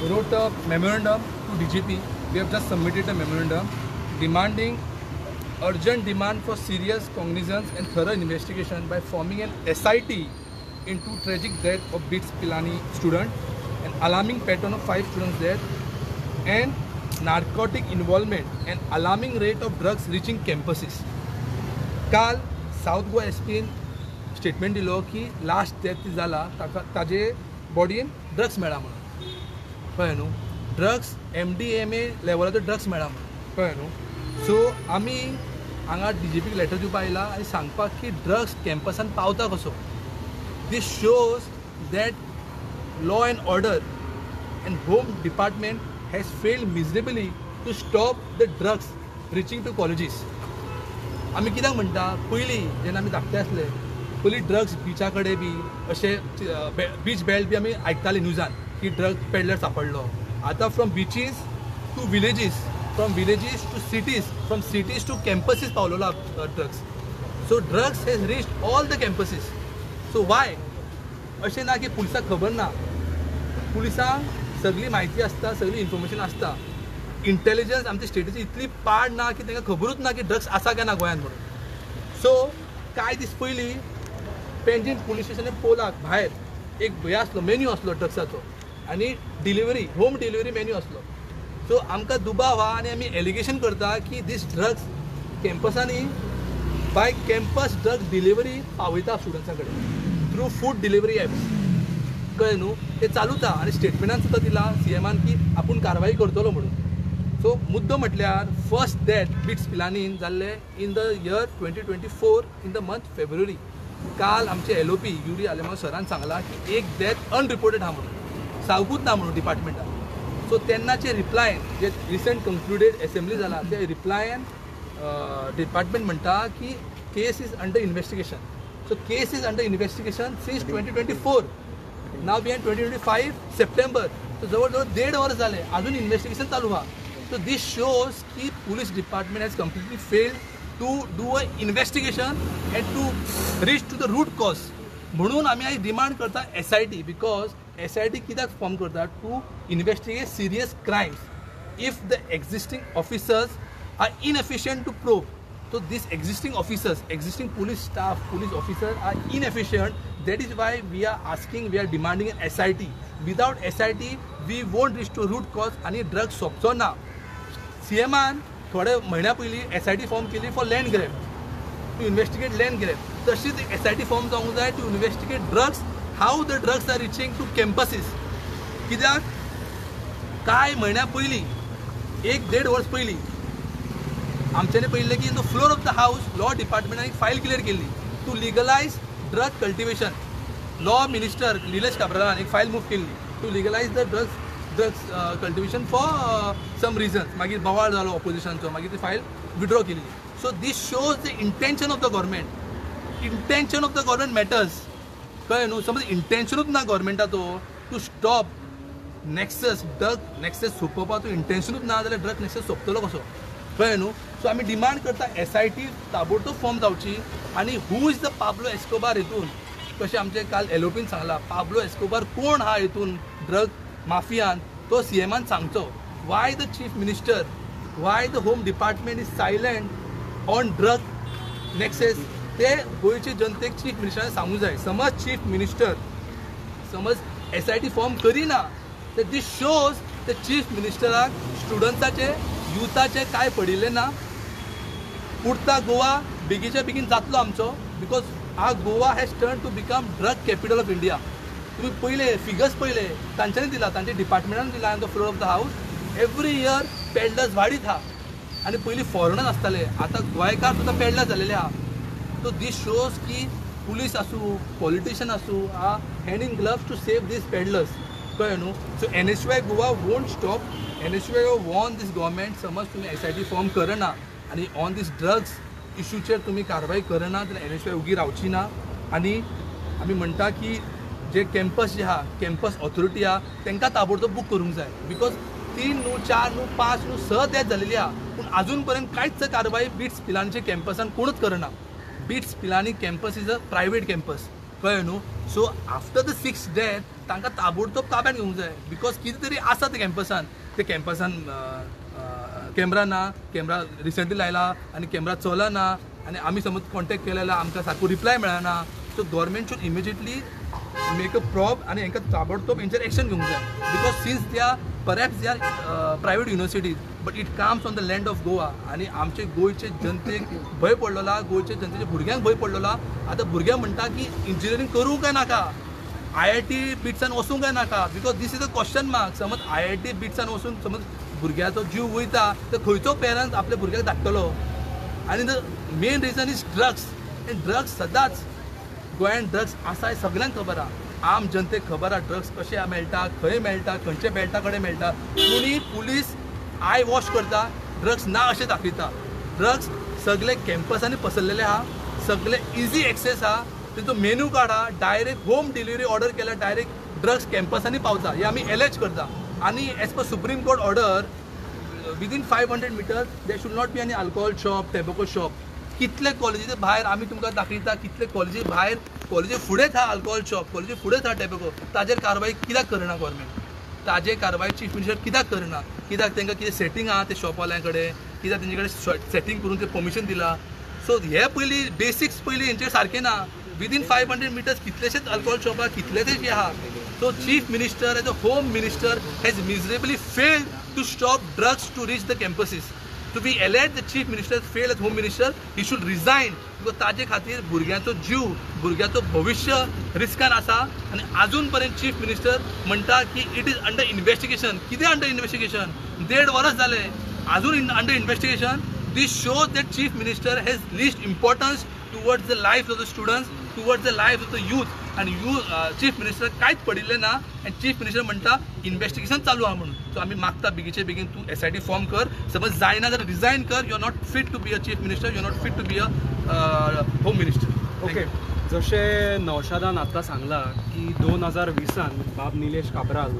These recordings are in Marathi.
wrote a memorandum to DGP. We have just submitted a memorandum demanding urgent demand for serious cognizance and thorough investigation by forming an SIT into tragic death of BITS Pilani student, an alarming pattern of 5 students dead, and narcotic involvement and alarming rate of drugs reaching campuses. काल साउथ गोवा एसपीन स्टेटमेंट दिलो की लास्ट डेथ जाला ताजे बॉडीन ड्रग्स मेळा म्हणून कळ्ळें न्हू. ड्रग्स MDMA लेवलाचो ड्रग्स मेळा म्हणून कळ्ळें न्हू. सो आमी हांगा DGPक लेटर दिवपा आयला आनी सांगपाक की ड्रग्स कॅम्पसान पावता कसो. This shows that law and order and home department has failed miserably to stop the drugs reaching to colleges. आमी कित्याक म्हणटा पयलीं जेन्ना आमी धाकटे आसले पयलीं ड्रग्स बिचा कडेन बी अशे बीच बेल्ट बी आमी आयकताले न्यूजान की ड्रग्स पेडलर सांपडलो. आतां from beaches to villages, from villages to cities, from cities to campuses पावलेलो drugs. So drugs has reached all the campuses. So why अशें ना की पुलिसाक खबर ना. पुलिसांक सगळी म्हायती आसता, सगळी इन्फॉर्मेशन आसता. इंटेलिजन्स आमच्या स्टेटीची इतली पाड ना की तांकां खबरूच ना की ड्रग्स आसा काय ना गोंयांत म्हणून. सो कांय दीस पयलीं पेंजीम पुलीस स्टेशनान पोलाक भायर एक भंय आसलो, मेन्यू आसलो ड्रग्साचो आनी डिलिव्हरी, होम डिलिव्हरी मेन्यू आसलो. सो आमकां दुबाव आहा आनी आमी एलिगेशन करता की दीस ड्रग्स कॅम्पसांनी बाय कॅम्पस ड्रग्स डिलिव्हरी पावयता स्टुडंट्सां कडेन थ्रू फूड डिलिव्हरी एप्स. कळ्ळें न्हू. ते चालूता आनी स्टेटमेंटान सुद्दां दिला CMान की आपूण कारवाई करतलो म्हणून. सो मुद्दो म्हटल्यार फर्स्ट डेथ BITS पिलानीन जाल्ले in the year 2024 in the month February. काल आमचे LOP युरी आलेमा सरान सांगला की एक डेथ अनरिपोर्टेड आहा म्हणून, सावकूच ना म्हणून डिपार्टमेंटान. सो तेन्नाचे रिप्लायन जे रिसंट कंक्लुडेड असेंब्ली जाला ते रिप्लायन डिपार्टमेंट म्हणटा की case is under investigation. So case is under investigation since 2024. Now we in 2025 September. So जवळ 1.5 वर्स जाले अजून इन्व्हेस्टिगेशन चालू आहा. So this shows कि police department has completely failed to do an investigation and to reach to the root cause. म्हणून आमी आज डिमांड करता SIT because SIT कित्याक फॉर्म करता to investigate serious crimes. If the existing officers are inefficient to probe, so these existing officers, existing police staff, police officers are inefficient. That is why we are asking, we are demanding an SIT. Without SIT, we won't reach to root cause आणि ड्रग्स सोंपचो ना. CMान थोडे म्हयन्या पयलीं SIT फॉर्म केली for land grab to investigate land grab. तशीच SIT फॉर्म जावंक जाय to investigate drugs, how the drugs are reaching to campuses. कित्याक कांय म्हयन्या पयलीं 1.5 वर्स पयलीं आमच्यानी पळयल्लें की in the floor of the house law डिपार्टमेंटान एक फायल क्लियर केल्ली to legalise drug cultivation. Law minister Nilesh काब्रालान एक फायल मूव केल्ली to legalise the drugs cultivation for some reasons. मागीर बोवाळ जालो ऑपोजिशनचो, मागीर ती फायल विड्रॉ केली. So this shows the intention of the government. Intention of the government matters. कळ्ळें न्हू. समज इंटेंशनूच ना गव्हर्मेंटाचो to stop nexus, drug nexus सोंपोवपाचो इंटेंशनूच ना जाल्यार ड्रग नेक्सस सोंपतलो कसो. कळ्ळें न्हू. सो आमी डिमांड करता SIT ताबडतोब फॉर्म जावची आनी who is the Pablo Escobar हितून. कशें आमचे काल LOPन सांगला पाब्लो एस्कोबार कोण हा हितून ड्रग माफियान, तो CMान सांगचो. Why the chief minister, why the home department is silent on drug nexus. ते गोंयचे जनतेक चीफ मिनिस्टरान सांगूंक जाय. समज चीफ मिनिस्टर समज SIT फॉर्म करिना तर दीस शोज द चीफ मिनिस्टराक स्टुडंट्साचे, युथाचे काय पडिल्लें ना. उरता गोवा बेगीच्या बेगीन जातलो आमचो बिकॉज हा Goa has turn to become drug capital of India. तुम्ही पहिले फिगर्स पहिले तांच्यांनी दिला, तांच्या डिपार्टमेंटान दिला on the floor of the house. Every year peddlers वाडीत आहा आनी पयलीं फॉरेनर्स आसताले, आतां गोंयकार सुद्दां पेडलर जालेले आहा. सो दीस शोज की पुलीस आसूं, पॉलिटिशियन आसूं, are hand in gloves to save these peddlers. कळ्ळें न्हू. So NSY Goa won't stop. NSY warn this government समज तुम्ही SIT फॉर्म करना आनी ऑन दीस ड्रग्स इशूचेर तुम्ही कारवाई करना जाल्यार NSY उगी रावची ना. आनी आमी म्हणटा की जे कॅम्पस जे आहा, कॅम्पस ऑथॉरिटी आहा तांकां ताबडतोब बूक करूंक जाय. बिकॉज 3 न्हू, 4 न्हू, 5 न्हू, 6 डेथ जालेली आहा पूण अजून पर्यंत कांयच कारवाई BITS पिलानीच्या कॅम्पसान कोणूच करना. BITS Pilani campus is a private campus. कळ्ळें न्हू. So after the 6th death तांकां ताबडतोब ताब्यात घेवंक जाय बिकॉज कितें तरी आसा त्या कॅम्पसान कॅमेरा ना, कॅमेरा रिसेंटली लायला आनी कॅमेरा चलना आनी आमी समज कॉन्टॅक्ट केले जाल्यार आमकां सारको रिप्लाय मेळना. So government should immediately make a प्रॉब आनी हांकां ताबडतोब हेंचेर एक्शन घेवंक जाय because since they are perhaps they are private universities but it comes on the land of Goa आनी आमचे गोंयचे जनतेक भंय पडलेला, गोंयचे जनतेच्या भुरग्यांक भंय पडलेला. आतां भुरग्यांक म्हणटा की इंजिनियरींग करूंक काय नाका, IIT बिट्सान वचूंक काय नाका because this is a question mark. समज IIT बिट्सान वचून समज भुरग्याचो जीव वयता तर खंयचो पेरंट्स आपल्या भुरग्याक धाडटलो. आनी the main reason is drugs. End drugs सदांच गोंयांत ड्रग्स आसा हें सगळ्यांक खबर आहा. आम जनतेक खबर आहा ड्रग्स कशे मेळटा, खंय मेळटा, खंयचे बेल्टा कडेन मेळटा. कोणी पुलीस आय वॉश करता, ड्रग्स ना अशें दाखयता. ड्रग्स सगळे कॅम्पसांनी पसरलेले आहा, सगळे इजी एक्सेस आहा. तेंचो मेनू कार्ड आहा, डायरेक्ट होम डिलिव्हरी ऑर्डर केल्यार डायरेक्ट ड्रग्स कॅम्पसांनी पावता हे आमी एलेज करता. आनी as per supreme court order within 500 meters there should not be any alcohol shop, tobacco shop. कितले कॉलेजीचे भायर आमी तुमकां दाखयता, कितले कॉलेजी भायर कॉलेजी फुडेंच आहा अल्कोहोल शॉप, कॉलेजी फुडेंच आहा टॅबॅको. ताजेर कारवाय कित्याक करना गव्हर्मेंट? ताजे कारवाय चीफ मिनिस्टर कित्याक करना? कित्याक तांकां कितें सेटींग आहा ते शॉपवाल्यां कडेन, कित्याक तेंचे कडेन सेटींग करून ते परमिशन दिला? सो हे पयलीं बेसिक्स पयलीं हेंचेर सारकें ना. विदीन 500 meters कितलेशेच अल्कोहोल शॉप आहा, कितलेशेच आहा. So chief minister as a home minister has miserably failed to stop drugs to reach the campuses. To be elect the chief minister fail as home minister, he should resign because ताजे खातीर भुरग्यांचो जीव, भुरग्याचो भविष्य रिस्कान आसा. आनी आजून पर्यंत चीफ मिनिस्टर म्हणटा की इट इज अंडर इन्व्हेस्टिगेशन. कितें अंडर इन्व्हेस्टिगेशन? 1.5 वर्स जाले आजून under investigation. This shows that Chief Minister has least importance towards the lives of the students, towards the lives of the youth. And Chief Minister कांयच पडिल्लें ना. and Chief Minister म्हणटा इन्व्हेस्टिगेशन चालू आहा म्हणून. सो आमी मागता बेगीचे बेगीन तूं SIT फॉर्म कर. समज जायना जाल्यार रिजायन कर. You are not fit to be a chief minister, you are not fit to be a home minister. Okay, जशें नौशादान आतां सांगला की 2020 बाब Nilesh Cabral,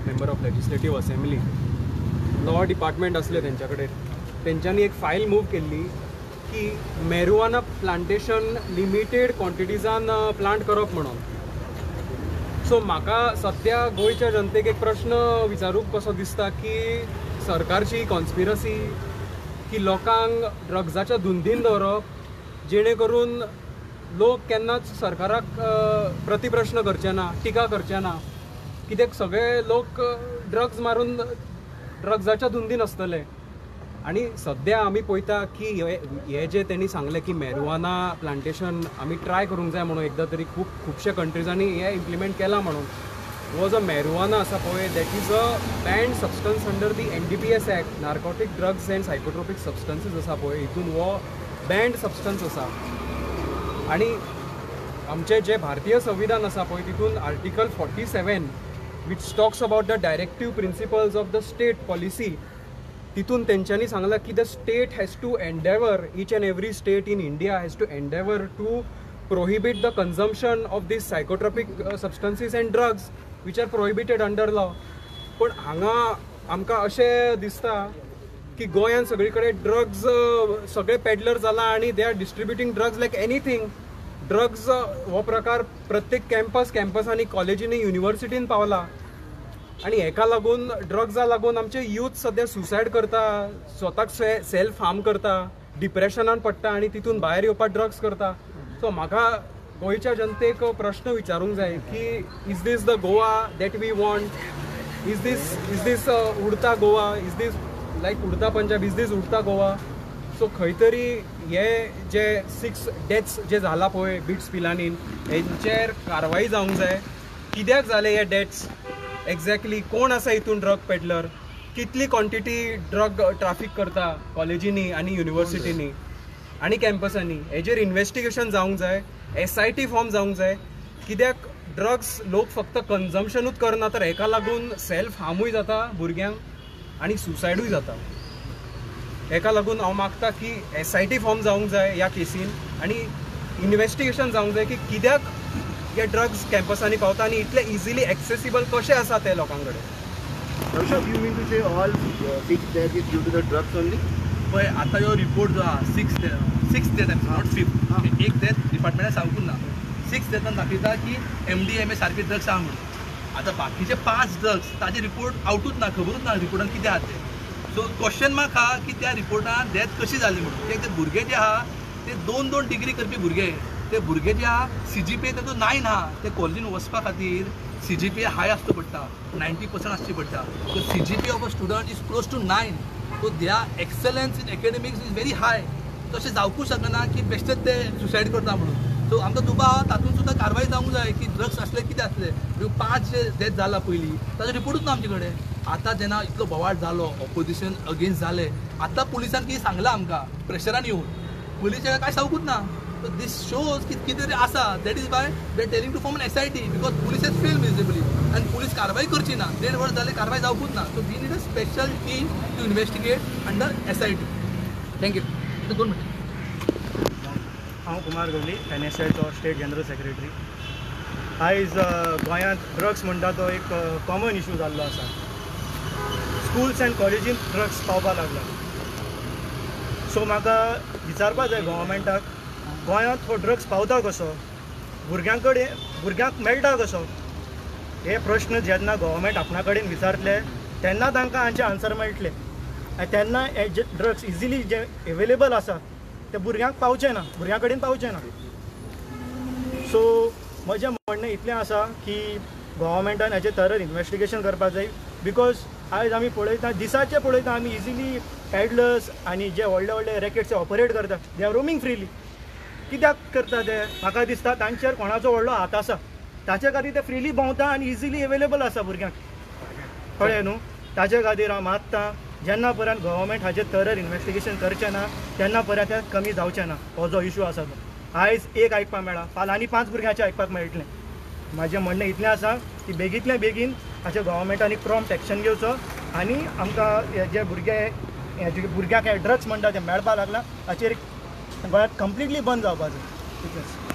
member of legislative assembly, law department असले तेंच्या कडेन, तेंच्यांनी एक फायल मूव केल्ली की मॅरिजुआना प्लांटेशन लिमिटेड क्वॉन्टिटीजान प्लांट करप म्हणून. सो म्हाका सद्या गोंयच्या जनतेक एक प्रश्न विचारूंक कसो दिसता की सरकारची कॉन्स्पिरसी की लोकांक ड्रग्जाच्या धुंदीन दवरप जेणे करून लोक केन्नाच सरकाराक प्रतिप्रश्न करचे ना, टिका करचे ना, कित्याक सगळे लोक ड्रग्स मारून ड्रग्जाच्या धुंदीन आसतले. आणि सद्या आमी पळयता की हे जे तेणी सांगले की मॅरिजुआना प्लांटेशन आमी ट्राय करूंक जाय म्हणून एकदां तरी खुबशे कंट्रीजांनी हे इम्प्लिमेंट केलां म्हणून. हो जो मॅरिजुआना आसा पळय that is a banned substance under the NDPS act, narcotic drugs and psychotropic substances आसा पळय, हितून हो बॅन्ड सबस्टन्स आसा. आनी आमचे जे भारतीय संविधान आसा पळय तितून article 47 which talks about the directive principles of the state policy, तितून तेंच्यांनी सांगला की the state has to endeavour, each and every state in India has to endeavour to prohibit the consumption of these psychotropic substances and drugs which are prohibited under law. पण हांगा आमकां अशें दिसता की गोंयांत सगळे कडेन ड्रग्स सगळे पेडलर जाला आनी they are distributing drugs like anything. Drugs हो प्रकार प्रत्येक कॅम्पसांनी, कॉलेजींनी, युनिवर्सिटीन पावला. आनी हेका लागून ड्रग्सा लागून आमचे यूथ सद्या सुसायड करता, स्वताक सेल्फ हार्म करता, डिप्रेशनान पडटा आनी तितून भायर येवपाक ड्रग्स करता. सो म्हाका गोंयच्या जनतेक प्रश्न विचारूंक जाय की is this the Goa that we want? Is this Udta Goa? Is this like Udta Punjab? Is this Udta Goa? So खंय तरी हे जे 6 डेथ्स जे जाला पळय बिट्स पिलांनीन हेंचेर कारवाई जावंक जाय. कित्याक जाले हे डेथ्स? एक्झॅक्टली कोण आसा हितून ड्रग पेडलर? कितली क्वॉन्टिटी ड्रग ट्राफीक करता कॉलेजींनी आनी युनिवर्सिटींनी आनी कॅम्पसांनी? हेजेर इन्व्हेस्टिगेशन जावंक जाय. SIT फॉर्म जावंक जाय. कित्याक ड्रग्स लोक फक्त कन्जम्पशनूच करना तर हेका लागून सेल्फ हार्मूय जाता भुरग्यांक आनी सुसायडूय जाता. हेका लागून हांव मागता की SIT फॉर्म जावंक जाय ह्या केसीन आनी इन्व्हेस्टिगेशन जावंक जाय की कित्याक हे ड्रग्स कॅम्पसांनी पावता आनी इतले इजिली एक्सेसिबल कशे आसा ते लोकां कडेन. Naushad, you mean to say all 6 deaths is due to the drugs only? पळय आतां ह्यो रिपोर्ट जो आहा 6 डेथ नॉट 5th, एक डेथ डिपार्टमेंटान सांगूंक ना. 6 डेथान दाखयता की MDMA सारके ड्रग्स आहा म्हणून. आता बाकीचे 5 ड्रग्स ताजे रिपोर्ट आउटूच ना, खबरूच ना रिपोर्टान कितें आहा ते. सो क्वेश्चन मार्क आहा की त्या रिपोर्टान डेथ कशी जाली म्हणून. ते भुरगे जे आहा ते 2-2 डिग्री करपी भुरगे, ते भुरगे जे आहा CGPA ताचो 9 आहा. ते कॉलेजीन वचपा खातीर CGPA हाय आसचो पडटा, 90% आसची पडटा. So CGPA of a student is close to 9. So their excellence in academics is very high. तशें जावपूच शकना की बेश्टेच ते सुसायड करता म्हणून. सो आमकां दुबाव आहा तातूंत सुद्दां कारवाय जावंक जाय की ड्रग्स असले कितें असले. 5 जे डेथ जाला पयलीं ताजो रिपोर्टूच ना आमचे कडेन. आतां जेन्ना इतलो बोवाळ जालो, ऑपोजिशन अगेन्स्ट जाले, आतां पुलिसान कितें सांगलां आमकां प्रेशरान येवन, पुलिसांक कांय सांगूंकूच ना. सो दीस शोज की कितें तरी आसा. That is why they are telling to form an SIT because police has failed visibly आनी पुलीस कारवाय करची ना. 1.5 वर्स जाले कारवाय जावपूच ना. So we need a special team to investigate under SIT. Thank you. 2 minute. हांव कुमार गवली, NSIचो स्टेट जनरल सेक्रेटरी. आयज गोंयांत ड्रग्स म्हणटा तो एक कॉमन इशू जाल्लो आसा. स्कूल्स एंड कॉलेजींत ड्रग्स पावपाक लागला. सो म्हाका विचारपाक जाय गव्हर्मेंटाक, गोंयांत हो ड्रग्स पावता कसो, भुरग्यांक मेळटा कसो. हे प्रश्न जेन्ना गव्हर्मेंट आपणा कडेन विचारतले तेन्ना तांकां हांचे आन्सर मेळटले. आनी तेन्ना हे जे ड्रग्स इजिली जे एवेलेबल आसा ते भुरग्यांक पावचे ना, भुरग्यां कडेन पावचे ना. सो म्हजें म्हणणें इतलें आसा की गव्हर्मेंटान हेचें थरर इन्वेस्टिगेशन करपाक जाय. बिकॉज आयज आमी पळयता, दिसाचे पळयता आमी इजिली पॅडलर्स आनी जे व्हडले व्हडले रॅकेट्स ऑपरेट करता दे आर रोमिंग फ्रीली. कित्याक करता ते? म्हाका दिसता तांचेर कोणाचो व्हडलो हात आसा, ताचे खातीर ते फ्रीली भोंवता आनी इजिली एवेलेबल आसा भुरग्यांक. कळ्ळें न्हू? ताचे खातीर हांव मागतां जेन्ना पर्यंत गव्हर्मेंट हाचेर थरर इन्वेस्टिगेशन करचें ना तेन्ना पर्यंत तें कमी जावचें ना. हो जो इशू आसा तो आयज एक आयकपाक मेळ्ळा, फाल्यां आनी 5 भुरग्यांचें आयकपाक मेळटलें. म्हाजें म्हणणें इतलें आसा की बेगींतल्या बेगीन हाचें गव्हर्मेंटानी प्रॉम्प्ट एक्शन घेवचो आनी आमकां जे भुरग्यांक हे ड्रग्स म्हणटा ते मेळपाक लागला हाचेर गोंयांत कंप्लिटली बंद जावपाक जाय.